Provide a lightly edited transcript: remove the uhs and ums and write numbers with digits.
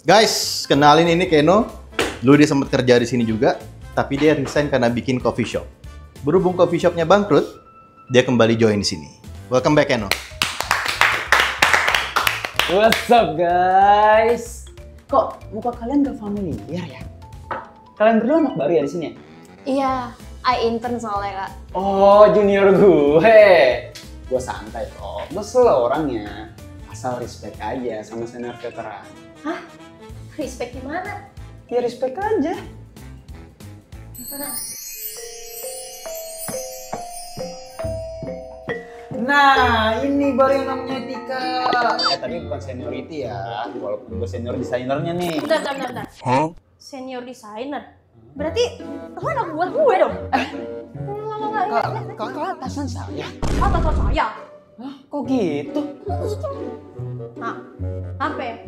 Guys, kenalin ini Keno. Dulu dia sempat kerja di sini juga, tapi dia resign karena bikin coffee shop. Berhubung coffee shopnya bangkrut, dia kembali join di sini. Welcome back, Keno. What's up, guys? Kok muka kalian gak familiar ya? Kalian berdua anak baru ya di sini ya? Iya, I intern soalnya, Kak. Oh, junior gue. Gue santai kok. Gue slow orangnya. Asal respect aja sama senior veteran. Hah? Respect gimana? Ya respect aja. Nah, ini baru yang namanya etika. Tapi bukan seniority ya. Walaupun gue senior desainernya nih. Bentar. Hah? Senior designer? Berarti lo anak buat gue dong? Kakak atasan saya? Atasan saya? Hah? Kok gitu? Nah, apa?